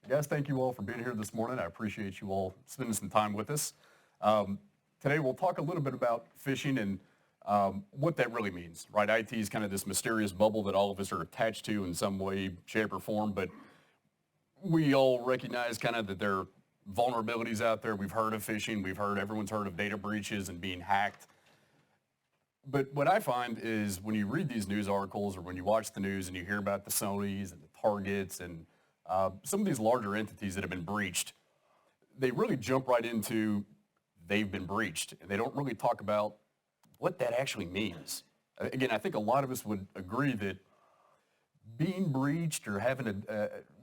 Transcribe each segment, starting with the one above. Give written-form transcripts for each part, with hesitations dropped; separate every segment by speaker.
Speaker 1: Guys, thank you all for being here this morning. I appreciate you all spending some time with us. Today we'll talk a little bit about phishing and what that really means, right? IT is kind of this mysterious bubble that all of us are attached to in some way, shape, or form, but we all recognize kind of that there are vulnerabilities out there. We've heard of phishing. Everyone's heard of data breaches and being hacked. But what I find is when you read these news articles or when you watch the news and you hear about the Sonys and the Targets and some of these larger entities that have been breached, they really jump right into they've been breached. And they don't really talk about what that actually means. Again, I think a lot of us would agree that being breached or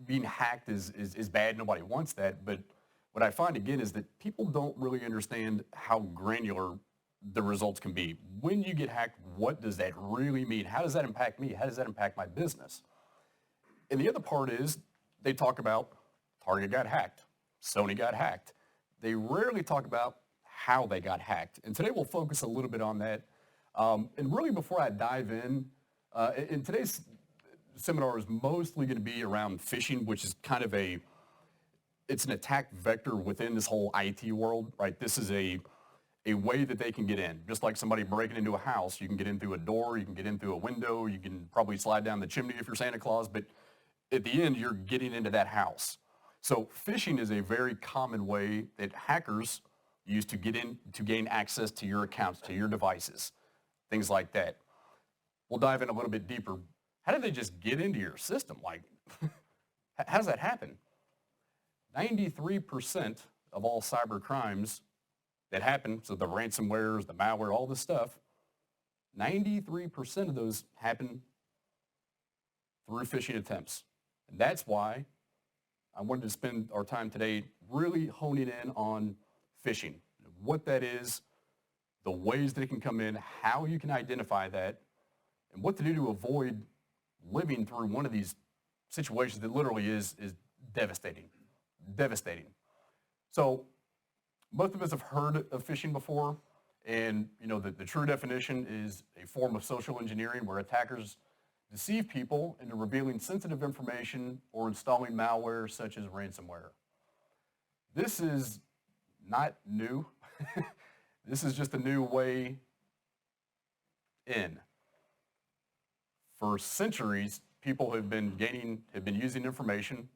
Speaker 1: being hacked is bad. Nobody wants that. But what I find, again, is that people don't really understand how granular the results can be. When you get hacked, what does that really mean? How does that impact me? How does that impact my business? And the other part is they talk about Target got hacked, Sony got hacked. They rarely talk about how they got hacked. And today we'll focus a little bit on that. And really before I dive in today's seminar is mostly going to be around phishing, which is kind of it's an attack vector within this whole IT world, right? This is a way that they can get in. Just like somebody breaking into a house, you can get in through a door, you can get in through a window, you can probably slide down the chimney if you're Santa Claus, but at the end, you're getting into that house. So phishing is a very common way that hackers use to get in, to gain access to your accounts, to your devices, things like that. We'll dive in a little bit deeper. How did they just get into your system? Like, how does that happen? 93% of all cyber crimes that happen, so the ransomwares, the malware, all this stuff, 93% of those happen through phishing attempts. And that's why I wanted to spend our time today really honing in on phishing, what that is, the ways that it can come in, how you can identify that, and what to do to avoid living through one of these situations that literally is devastating. Devastating. So most of us have heard of phishing before, and the true definition is a form of social engineering where attackers deceive people into revealing sensitive information or installing malware such as ransomware. This is not new. This is just a new way in. For centuries, people have been using information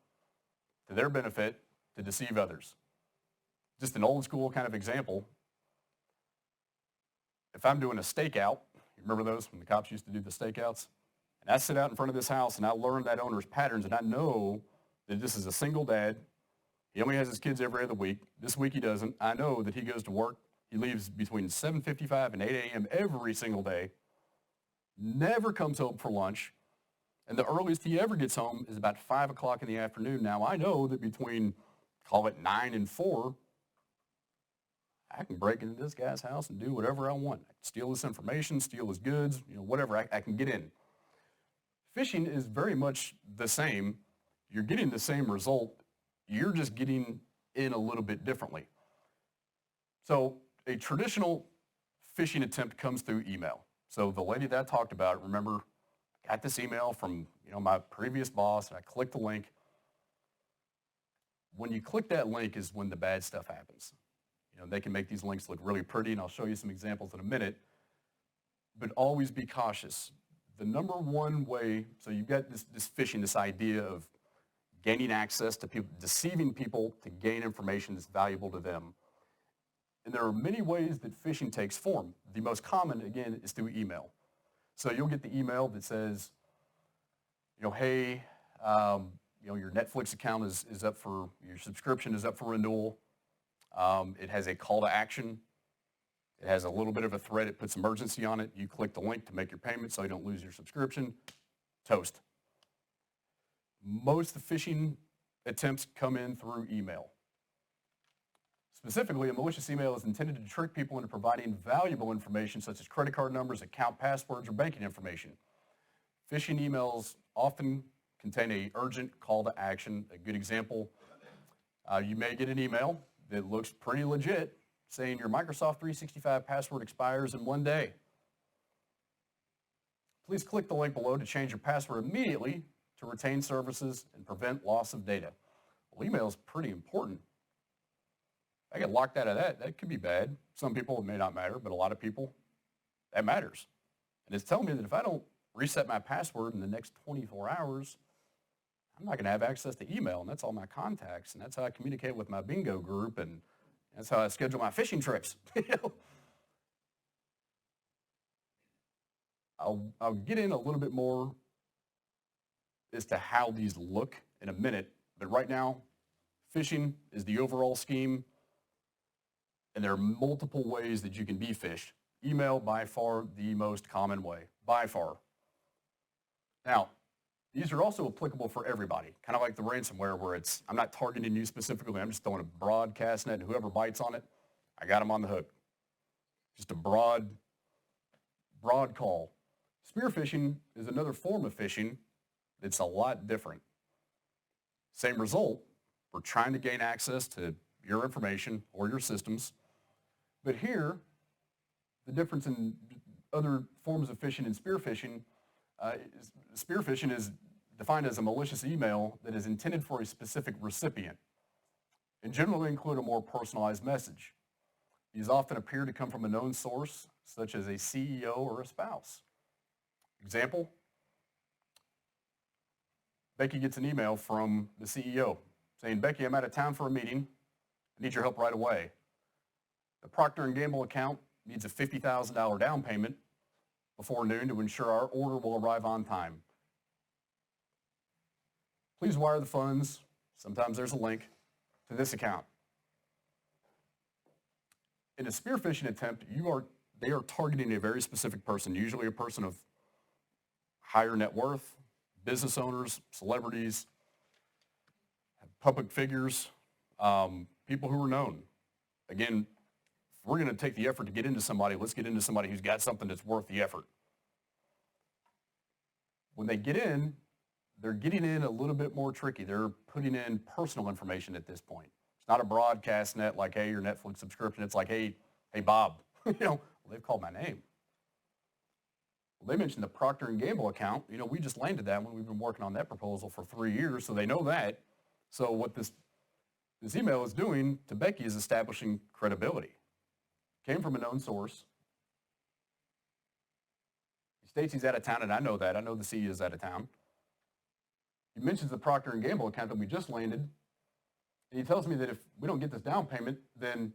Speaker 1: to their benefit to deceive others. Just an old school kind of example. If I'm doing a stakeout, you remember those when the cops used to do the stakeouts? And I sit out in front of this house and I learn that owner's patterns and I know that this is a single dad. He only has his kids every other week. This week he doesn't. I know that he goes to work. He leaves between 7:55 and 8 a.m. every single day. Never comes home for lunch. And the earliest he ever gets home is about 5 o'clock in the afternoon. Now I know that between, call it 9 and 4, I can break into this guy's house and do whatever I want. I can steal his information, steal his goods, whatever. I can get in. Phishing is very much the same. You're getting the same result. You're just getting in a little bit differently. So a traditional phishing attempt comes through email. So the lady that I talked about, remember, I got this email from my previous boss, and I clicked the link. When you click that link is when the bad stuff happens. They can make these links look really pretty, and I'll show you some examples in a minute. But always be cautious. The number one way, so you've got this phishing, this idea of gaining access to people, deceiving people to gain information that's valuable to them. And there are many ways that phishing takes form. The most common, again, is through email. So you'll get the email that says, hey, your Netflix account is up for, your subscription is up for renewal. It has a call to action. It has a little bit of a thread. It puts emergency on it. You click the link to make your payment so you don't lose your subscription. Toast. Most of the phishing attempts come in through email. Specifically, a malicious email is intended to trick people into providing valuable information such as credit card numbers, account passwords, or banking information. Phishing emails often contain an urgent call to action. A good example, you may get an email that looks pretty legit saying your Microsoft 365 password expires in 1 day. Please click the link below to change your password immediately to retain services and prevent loss of data. Well, email is pretty important. I get locked out of that. That could be bad. Some people, it may not matter, but a lot of people, that matters. And it's telling me that if I don't reset my password in the next 24 hours, I'm not going to have access to email, and that's all my contacts, and that's how I communicate with my bingo group, and that's how I schedule my fishing trips. I'll get in a little bit more as to how these look in a minute, but right now, phishing is the overall scheme, and there are multiple ways that you can be phished. Email, by far, the most common way, by far. Now, these are also applicable for everybody, kind of like the ransomware where I'm not targeting you specifically, I'm just throwing a broadcast net, and whoever bites on it, I got them on the hook. Just a broad call. Spear phishing is another form of phishing. It's a lot different. Same result. We're trying to gain access to your information or your systems. But here, the difference in other forms of phishing and spear phishing is defined as a malicious email that is intended for a specific recipient and generally include a more personalized message. These often appear to come from a known source, such as a CEO or a spouse. Example, Becky gets an email from the CEO saying, Becky, I'm out of town for a meeting. I need your help right away. The Procter & Gamble account needs a $50,000 down payment before noon to ensure our order will arrive on time. Please wire the funds, sometimes there's a link, to this account. In a spear phishing attempt, they are targeting a very specific person, usually a person of higher net worth, business owners, celebrities, public figures, people who are known. Again, if we're going to take the effort to get into somebody, let's get into somebody who's got something that's worth the effort. When they get in, they're getting in a little bit more tricky. They're putting in personal information at this point. It's not a broadcast net like, hey, your Netflix subscription. It's like, hey, Bob. Well, they've called my name. Well, they mentioned the Procter & Gamble account. We just landed that one. We've been working on that proposal for 3 years, so they know that. So what this email is doing to Becky is establishing credibility. Came from a known source. He states he's out of town, and I know that. I know the CEO is out of town. He mentions the Procter & Gamble account that we just landed, and he tells me that if we don't get this down payment, then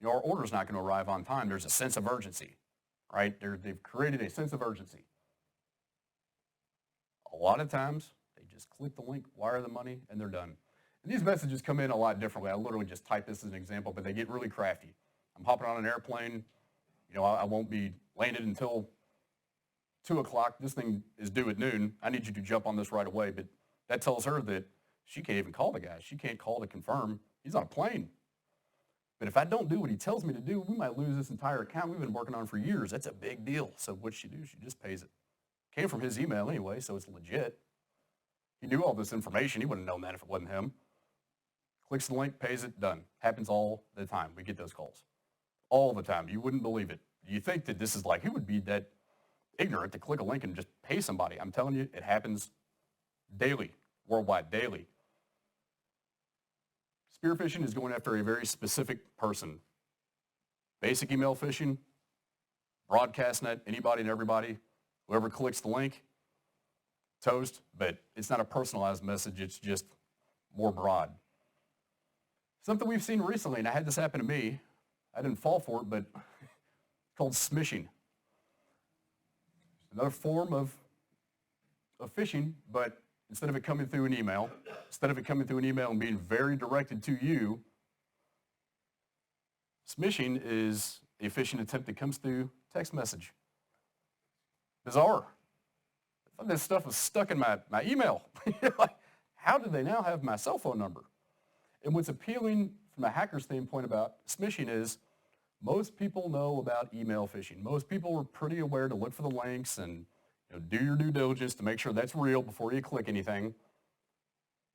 Speaker 1: our order's not going to arrive on time. There's a sense of urgency, right? They've created a sense of urgency. A lot of times, they just click the link, wire the money, and they're done. And these messages come in a lot differently. I literally just type this as an example, but they get really crafty. I'm hopping on an airplane. I won't be landed until 2 o'clock. This thing is due at noon. I need you to jump on this right away. But that tells her that she can't even call the guy. She can't call to confirm. He's on a plane. But if I don't do what he tells me to do, we might lose this entire account we've been working on for years. That's a big deal. So what'd she do? She just pays it. Came from his email anyway, so it's legit. He knew all this information. He wouldn't have known that if it wasn't him. Clicks the link, pays it, done. Happens all the time. We get those calls. All the time. You wouldn't believe it. You think that this is like, who would be that ignorant to click a link and just pay somebody? I'm telling you, it happens daily, worldwide, daily. Spear phishing is going after a very specific person. Basic email phishing, broadcast net, anybody and everybody, whoever clicks the link, toast, but it's not a personalized message, it's just more broad. Something we've seen recently, and I had this happen to me, I didn't fall for it, but it's called smishing. Another form of phishing, but instead of it coming through an email, and being very directed to you, smishing is a phishing attempt that comes through text message. Bizarre. I thought this stuff was stuck in my email. Like, how do they now have my cell phone number? And what's appealing from a hacker standpoint about smishing is most people know about email phishing. Most people are pretty aware to look for the links and do your due diligence to make sure that's real before you click anything.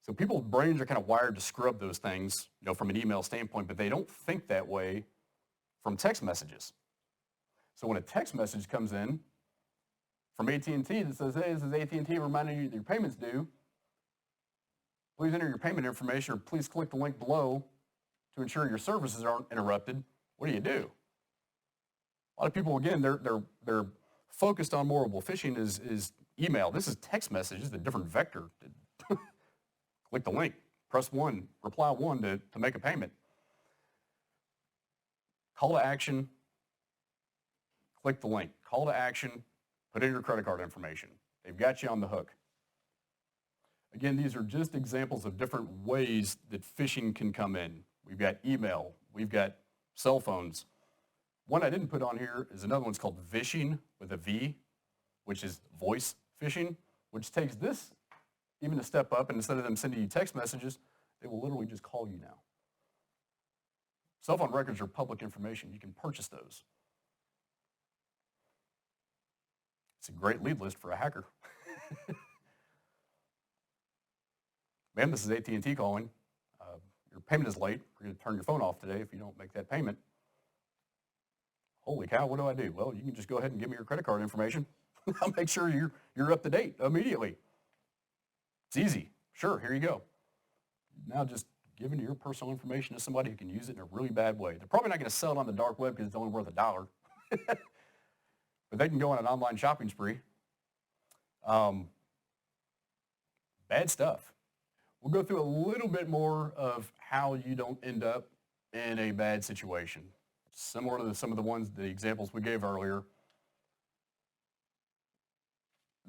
Speaker 1: So people's brains are kind of wired to scrub those things, from an email standpoint, but they don't think that way from text messages. So when a text message comes in from AT&T that says, hey, this is AT&T reminding you that your payment's due, Please enter your payment information or please click the link below to ensure your services aren't interrupted. What do? A lot of people, again, they're focused on mobile phishing is email. This is text message. This is a different vector. Click the link. Press 1, reply 1 to make a payment. Call to action. Click the link. Call to action. Put in your credit card information. They've got you on the hook. Again, these are just examples of different ways that phishing can come in. We've got email. We've got cell phones. One I didn't put on here is another one's called vishing with a V, which is voice phishing, which takes this even a step up, and instead of them sending you text messages, they will literally just call you now. Cell phone records are public information. You can purchase those. It's a great lead list for a hacker. Ma'am, this is AT&T calling. Your payment is late. We're going to turn your phone off today if you don't make that payment. Holy cow, what do? Well, you can just go ahead and give me your credit card information. I'll make sure you're up to date immediately. It's easy. Sure, here you go. Now just giving your personal information to somebody who can use it in a really bad way. They're probably not going to sell it on the dark web because it's only worth $1. But they can go on an online shopping spree. Bad stuff. We'll go through a little bit more of how you don't end up in a bad situation. Similar to some of the examples we gave earlier.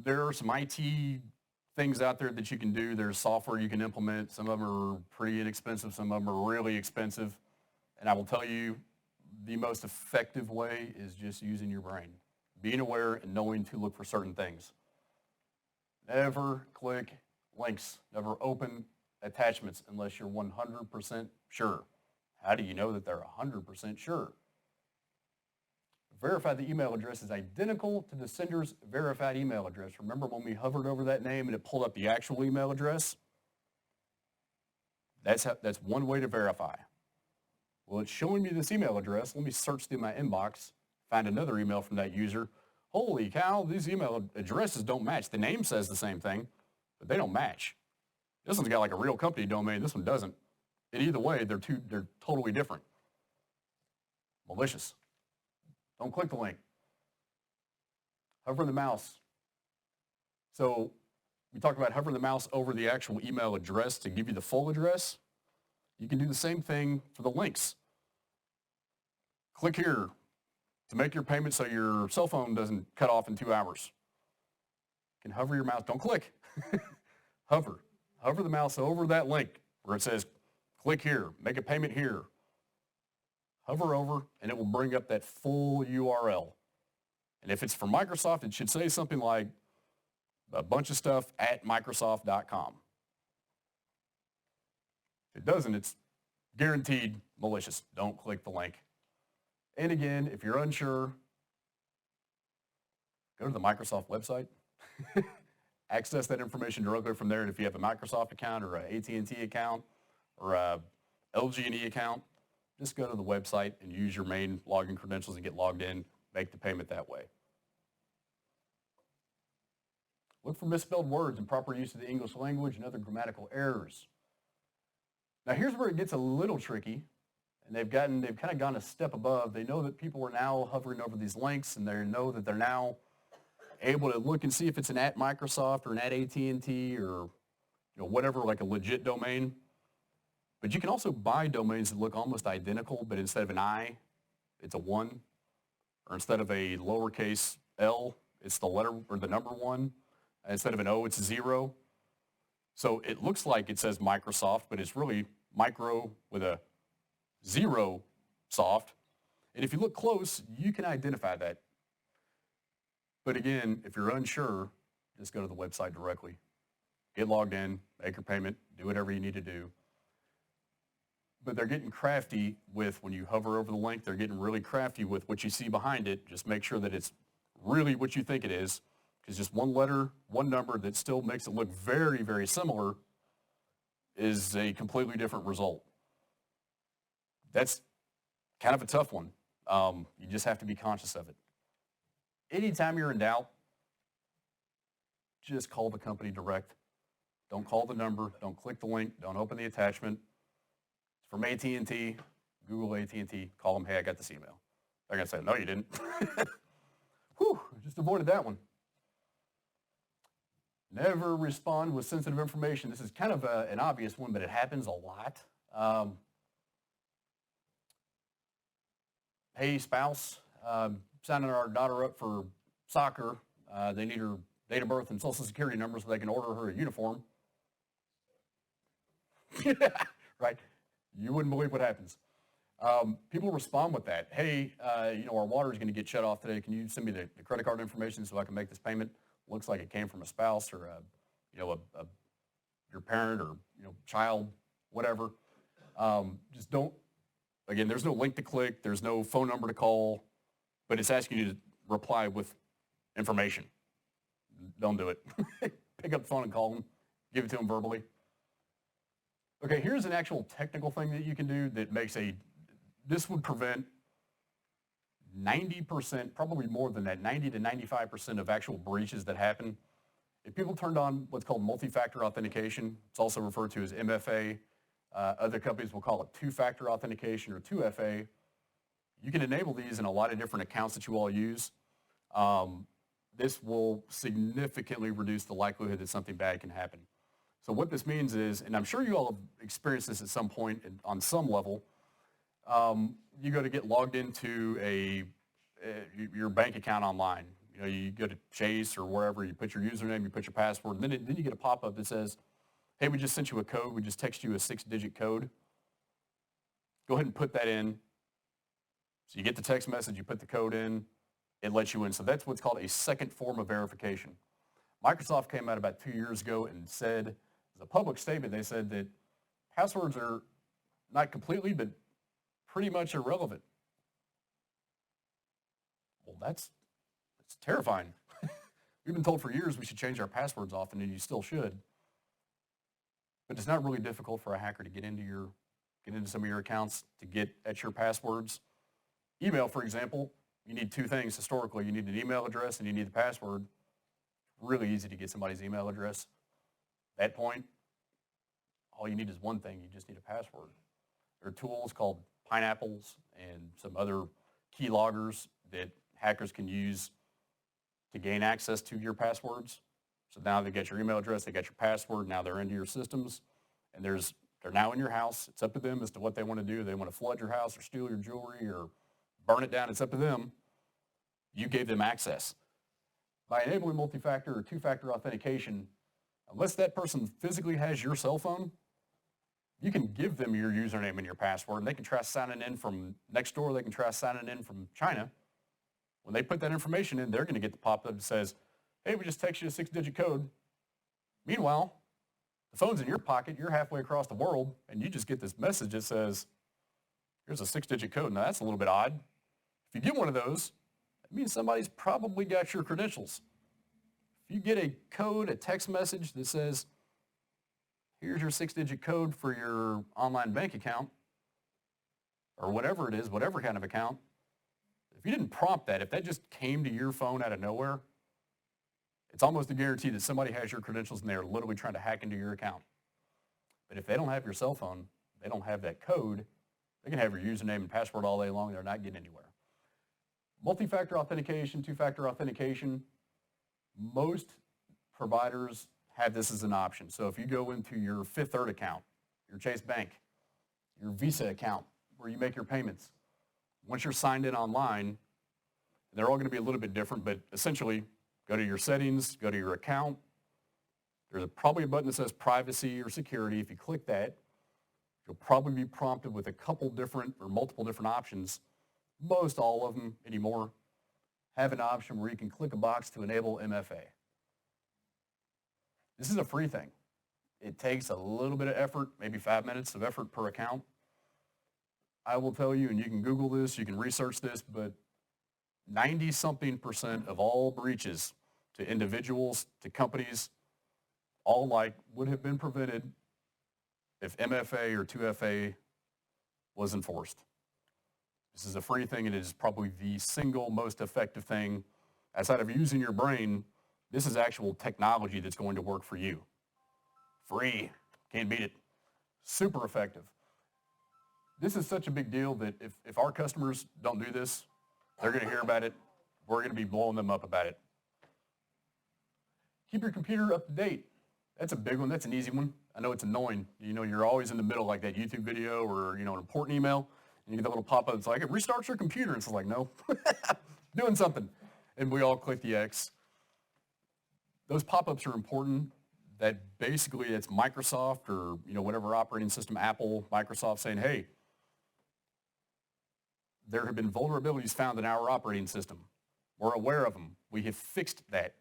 Speaker 1: There are some IT things out there that you can do. There's software you can implement. Some of them are pretty inexpensive. Some of them are really expensive. And I will tell you, the most effective way is just using your brain. Being aware and knowing to look for certain things. Never click links. Never open attachments unless you're 100% sure. How do you know that they're 100% sure? Verify the email address is identical to the sender's verified email address. Remember when we hovered over that name and it pulled up the actual email address? That's one way to verify. Well, it's showing me this email address. Let me search through my inbox, find another email from that user. Holy cow, these email addresses don't match. The name says the same thing, but they don't match. This one's got like a real company domain. This one doesn't. And either way, they're totally different. Malicious. Don't click the link. Hover the mouse. So we talked about hovering the mouse over the actual email address to give you the full address. You can do the same thing for the links. Click here to make your payment so your cell phone doesn't cut off in 2 hours. You can hover your mouse. Don't click. Hover. Hover the mouse over that link where it says, click here, make a payment here. Hover over, and it will bring up that full URL. And if it's for Microsoft, it should say something like a bunch of stuff at Microsoft.com. If it doesn't, it's guaranteed malicious. Don't click the link. And again, if you're unsure, go to the Microsoft website. Access that information directly from there. And if you have a Microsoft account or an AT&T account or a LG&E account, just go to the website and use your main login credentials and get logged in. Make the payment that way. Look for misspelled words, improper use of the English language, and other grammatical errors. Now here's where it gets a little tricky, and they've kind of gone a step above. They know that people are now hovering over these links, and they know that they're now able to look and see if it's an at Microsoft or an at AT&T or whatever, like a legit domain. But you can also buy domains that look almost identical, but instead of an I, it's a 1. Or instead of a lowercase l, it's the letter or the number 1. And instead of an O, it's a 0. So it looks like it says Microsoft, but it's really micro with a 0 soft. And if you look close, you can identify that. But again, if you're unsure, just go to the website directly. Get logged in, make your payment, do whatever you need to do. But they're getting crafty with, when you hover over the link, they're getting really crafty with what you see behind it. Just make sure that it's really what you think it is. Because just one letter, one number that still makes it look very, very similar is a completely different result. That's kind of a tough one. You just have to be conscious of it. Anytime you're in doubt, just call the company direct. don't call the number, don't click the link, don't open the attachment. It's from AT&T, Google AT&T, call them, hey, I got this email. They're going to say, no, you didn't. Whew, just avoided that one. Never respond with sensitive information. This is kind of an obvious one, but it happens a lot. Hey, spouse, signing our daughter up for soccer. They need her date of birth and social security number so they can order her a uniform. Right? You wouldn't believe what happens. People respond with that. Hey, our water is going to get shut off today. Can you send me the credit card information so I can make this payment? Looks like it came from a spouse or your parent or child, whatever. Just don't. Again, there's no link to click. There's no phone number to call, but it's asking you to reply with information. Don't do it. Pick up the phone and call them. Give it to them verbally. Okay, here's an actual technical thing that you can do that this would prevent 90%, probably more than that, 90 to 95% of actual breaches that happen. If people turned on what's called multi-factor authentication, it's also referred to as MFA. Other companies will call it two-factor authentication or 2FA. You can enable these in a lot of different accounts that you all use. This will significantly reduce the likelihood that something bad can happen. So what this means is, and I'm sure you all have experienced this at some point on some level, you go to get logged into your bank account online. You go to Chase or wherever, you put your username, you put your password, and then you get a pop-up that says, hey, we just sent you a code. We just texted you a 6-digit code. Go ahead and put that in. So you get the text message, you put the code in, it lets you in. So that's what's called a second form of verification. Microsoft came out about 2 years ago and said, as a public statement, they said that passwords are not completely, but pretty much irrelevant. Well, that's terrifying. We've been told for years we should change our passwords often, and you still should. But it's not really difficult for a hacker to get into some of your accounts, to get at your passwords. Email, for example, you need two things historically. You need an email address and you need the password. Really easy to get somebody's email address. At that point, all you need is one thing. You just need a password. There are tools called Pineapples and some other key loggers that hackers can use to gain access to your passwords. So now they get your email address, they got your password, now they're into your systems, and they're now in your house. It's up to them as to what they want to do. They want to flood your house or steal your jewelry or burn it down. It's up to them. You gave them access. By enabling multi-factor or two-factor authentication, unless that person physically has your cell phone, you can give them your username and your password, and they can try signing in from next door. They can try signing in from China. When they put that information in, they're going to get the pop-up that says, hey, we just text you a 6-digit code. Meanwhile, the phone's in your pocket, you're halfway across the world, and you just get this message that says, here's a 6-digit code. Now, that's a little bit odd. If you get one of those, that means somebody's probably got your credentials. If you get a code, a text message that says, here's your 6-digit code for your online bank account, or whatever it is, whatever kind of account, if you didn't prompt that, if that just came to your phone out of nowhere, it's almost a guarantee that somebody has your credentials and they're literally trying to hack into your account. But if they don't have your cell phone, they don't have that code, they can have your username and password all day long, they're not getting anywhere. Multi-factor authentication, two-factor authentication, most providers have this as an option. So if you go into your Fifth Third account, your Chase Bank, your Visa account, where you make your payments, once you're signed in online, they're all going to be a little bit different, but essentially, go to your settings, go to your account. There's probably a button that says privacy or security. If you click that, you'll probably be prompted with a couple different or multiple different options. Most all of them anymore have an option where you can click a box to enable MFA. This is a free thing. It takes a little bit of effort, maybe 5 minutes of effort per account. I will tell you, and you can Google this, you can research this, but 90-something% of all breaches to individuals, to companies, all would have been prevented if MFA or 2FA was enforced. This is a free thing, and it is probably the single most effective thing. Outside of using your brain, this is actual technology that's going to work for you. Free. Can't beat it. Super effective. This is such a big deal that if our customers don't do this, they're going to hear about it. We're going to be blowing them up about it. Keep your computer up to date. That's a big one. That's an easy one. I know it's annoying. You know, you're always in the middle, like that YouTube video or, you know, an important email, and you get that little pop-up. It's like, it restarts your computer. It's like, no, doing something. And we all click the X. Those pop-ups are important. That basically it's Microsoft or, you know, whatever operating system, Apple, Microsoft saying, hey, there have been vulnerabilities found in our operating system. We're aware of them. We have fixed that.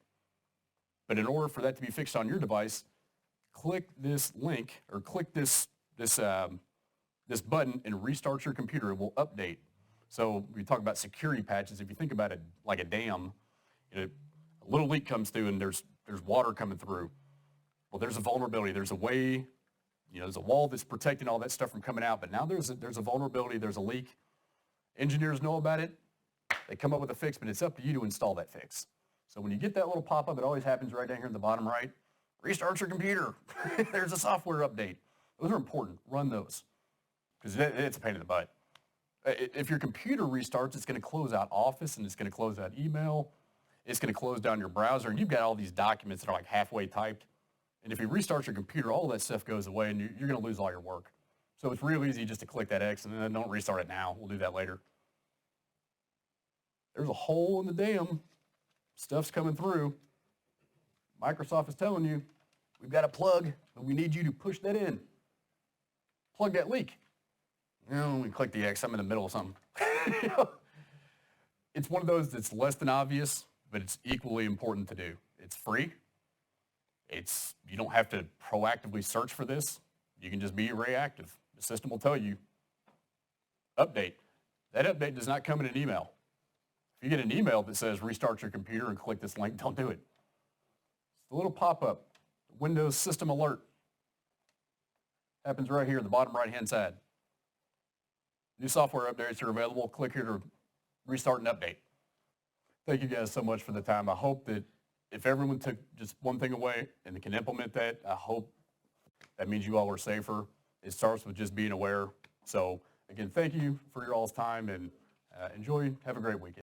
Speaker 1: But in order for that to be fixed on your device, click this link or click this button and restart your computer. It will update. So we talk about security patches. If you think about it like a dam, you know, a little leak comes through and there's water coming through. Well, there's a vulnerability. There's a way, you know, there's a wall that's protecting all that stuff from coming out. But now there's a vulnerability. There's a leak. Engineers know about it. They come up with a fix, but it's up to you to install that fix. So when you get that little pop-up, it always happens right down here in the bottom right. Restart your computer. There's a software update. Those are important. Run those because it's a pain in the butt. If your computer restarts, it's going to close out Office and it's going to close out email. It's going to close down your browser, and you've got all these documents that are like halfway typed. And if you restart your computer, all that stuff goes away, and you're going to lose all your work. So it's real easy just to click that X, and then don't restart it now. We'll do that later. There's a hole in the dam. Stuff's coming through. Microsoft is telling you, we've got a plug, but we need you to push that in. Plug that leak. You know, we click the X. I'm in the middle of something. You know? It's one of those that's less than obvious, but it's equally important to do. It's free. You don't have to proactively search for this. You can just be reactive. The system will tell you, update. That update does not come in an email. If you get an email that says restart your computer and click this link, don't do it. It's the little pop-up, Windows System Alert. Happens right here, the bottom right-hand side. New software updates are available. Click here to restart and update. Thank you guys so much for the time. I hope that if everyone took just one thing away and they can implement that, I hope that means you all are safer. It starts with just being aware. So again, thank you for your all's time and enjoy. Have a great weekend.